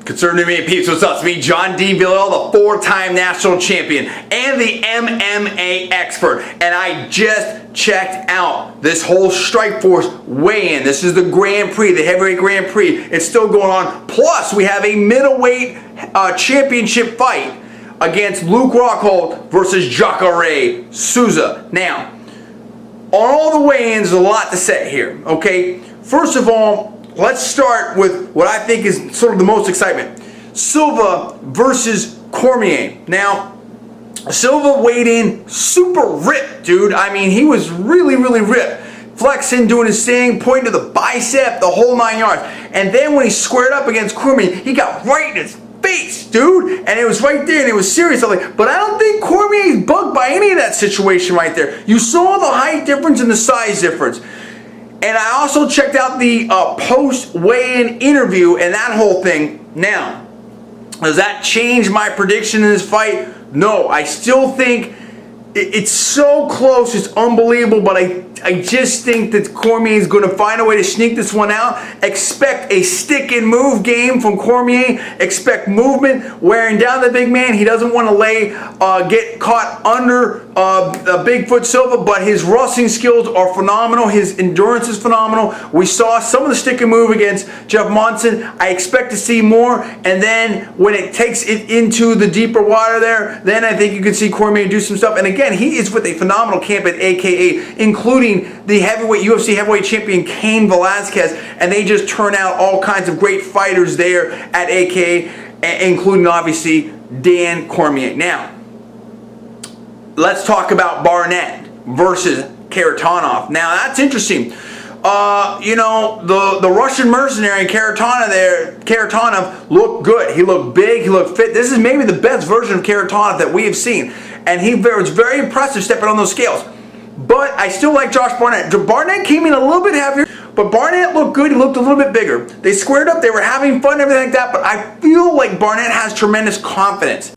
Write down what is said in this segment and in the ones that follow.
Conservative MMA peeps, what's up? It's me, John D. Villarreal, the 4-time national champion and the MMA Expert. And I just checked out this whole Strikeforce weigh-in. This is the Grand Prix, the heavyweight Grand Prix. It's still going on. Plus, we have a middleweight championship fight against Luke Rockhold versus Jacare Souza. Now, on all the weigh-ins, there's a lot to say here, okay? First of all, let's start with what I think is sort of the most excitement. Silva versus Cormier. Now, Silva weighed in super ripped, dude. I mean, he was really, really ripped. Flexing, doing his thing, pointing to the bicep, the whole 9 yards. And then when he squared up against Cormier, he got right in his face, dude. And it was right there, and it was serious. I'm like, but I don't think Cormier's bugged by any of that situation right there. You saw the height difference and the size difference. And I also checked out the post-weigh-in interview and that whole thing. Now, does that change my prediction in this fight? No, I still think it's so close, it's unbelievable, but I just think that Cormier is going to find a way to sneak this one out. Expect a stick and move game from Cormier. Expect movement, wearing down the big man. He doesn't want to get caught under Bigfoot Silva, but his wrestling skills are phenomenal. His endurance is phenomenal. We saw some of the stick and move against Jeff Monson. I expect to see more, and then when it takes it into the deeper water there, then I think you can see Cormier do some stuff. And again, he is with a phenomenal camp at AKA, including the UFC heavyweight champion Cain Velasquez, and they just turn out all kinds of great fighters there at AKA, including obviously Dan Cormier. Now, let's talk about Barnett versus Kharitonov. Now, that's interesting. You know, the Russian mercenary Kharitonov looked good. He looked big. He looked fit. This is maybe the best version of Kharitonov that we have seen, and he was very impressive stepping on those scales. But I still like Josh Barnett. Barnett came in a little bit heavier, but Barnett looked good. He looked a little bit bigger. They squared up. They were having fun, everything like that. But I feel like Barnett has tremendous confidence.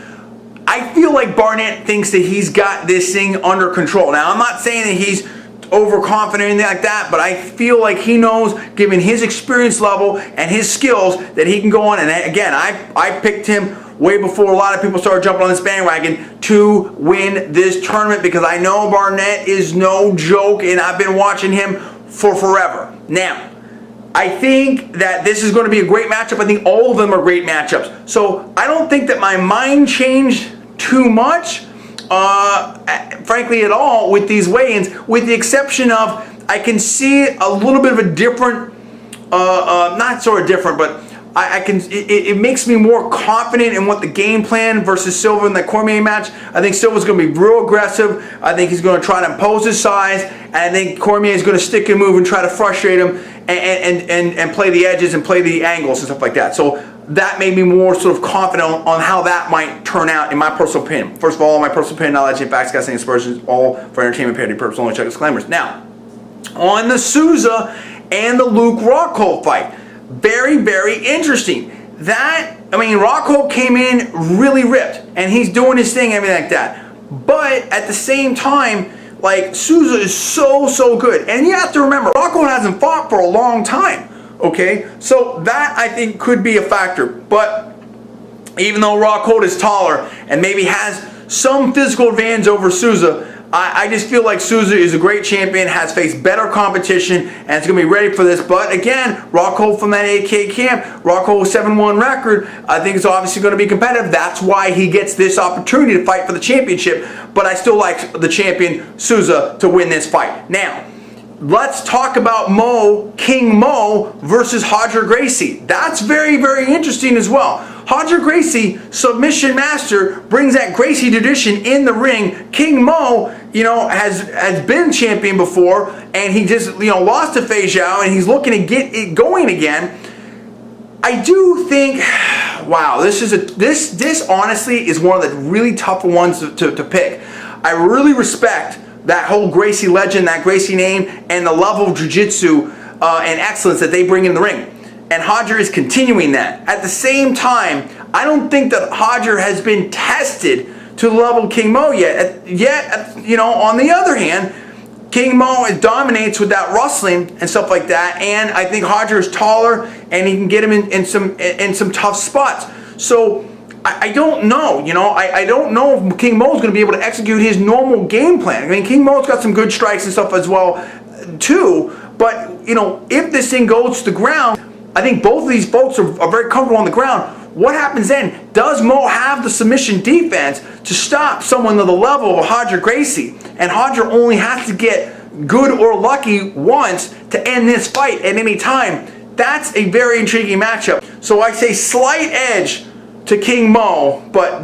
I feel like Barnett thinks that he's got this thing under control. Now, I'm not saying that he's overconfident or anything like that, but I feel like he knows, given his experience level and his skills, that he can go on. And again, I picked him way before a lot of people started jumping on this bandwagon to win this tournament, because I know Barnett is no joke, and I've been watching him for forever. Now, I think that this is going to be a great matchup. I think all of them are great matchups. So I don't think that my mind changed too much, frankly, at all with these weigh-ins, with the exception of I can see a little bit of a different, not sort of different, but it makes me more confident in what the game plan versus Silva in that Cormier match. I think Silva's going to be real aggressive. I think he's going to try to impose his size, and I think Cormier is going to stick and move and try to frustrate him and play the edges and play the angles and stuff like that. So that made me more sort of confident on how that might turn out, in my personal opinion. First of all, my personal opinion, knowledge, and facts, guys, and aspersions, all for entertainment, parody purposes only. Check disclaimers. Now, on the Souza and the Luke Rockhold fight. Very, very interesting. Rockhold came in really ripped, and he's doing his thing, everything like that. But at the same time, like, Souza is so good. And you have to remember, Rockhold hasn't fought for a long time, okay? So that, I think, could be a factor. But even though Rockhold is taller and maybe has some physical advantage over Souza, I just feel like Souza is a great champion, has faced better competition, and is going to be ready for this. But again, Rockhold from that AK camp, Rockhold 7-1 record, I think is obviously going to be competitive. That's why he gets this opportunity to fight for the championship. But I still like the champion, Souza, to win this fight. Now, let's talk about King Mo versus Roger Gracie. That's very, very interesting as well. Roger Gracie, submission master, brings that Gracie tradition in the ring. King Mo, you know, has been champion before, and he just, you know, lost to Feijao, and he's looking to get it going again. I do think, wow, this honestly is one of the really tough ones to pick. I really respect that whole Gracie legend, that Gracie name, and the level of jiu-jitsu and excellence that they bring in the ring. And Roger is continuing that. At the same time, I don't think that Roger has been tested to the level of King Mo yet. You know, on the other hand, King Mo dominates with that wrestling and stuff like that, and I think Roger is taller and he can get him in some tough spots. So I don't know, you know, I don't know if King Mo is going to be able to execute his normal game plan. I mean, King Mo's got some good strikes and stuff as well, too. But, you know, if this thing goes to the ground, I think both of these folks are very comfortable on the ground. What happens then? Does Mo have the submission defense to stop someone to the level of Roger Gracie? And Roger only has to get good or lucky once to end this fight at any time. That's a very intriguing matchup. So I say slight edge to King Mo, but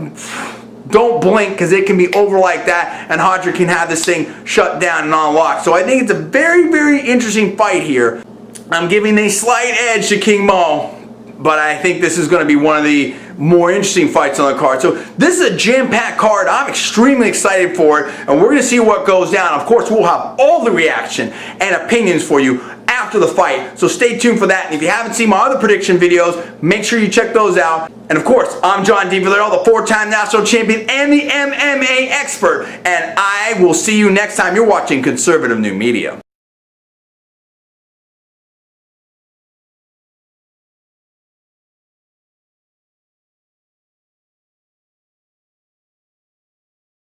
don't blink because it can be over like that and Roger can have this thing shut down and unlocked. So I think it's a very, very interesting fight here. I'm giving a slight edge to King Mo, but I think this is going to be one of the more interesting fights on the card. So this is a jam-packed card. I'm extremely excited for it, and we're going to see what goes down. Of course, we'll have all the reaction and opinions for you after the fight, so stay tuned for that. And if you haven't seen my other prediction videos, make sure you check those out. And of course, I'm John D. Villarreal, the 4-time national champion and the MMA expert, and I will see you next time. You're watching Conservative New Media.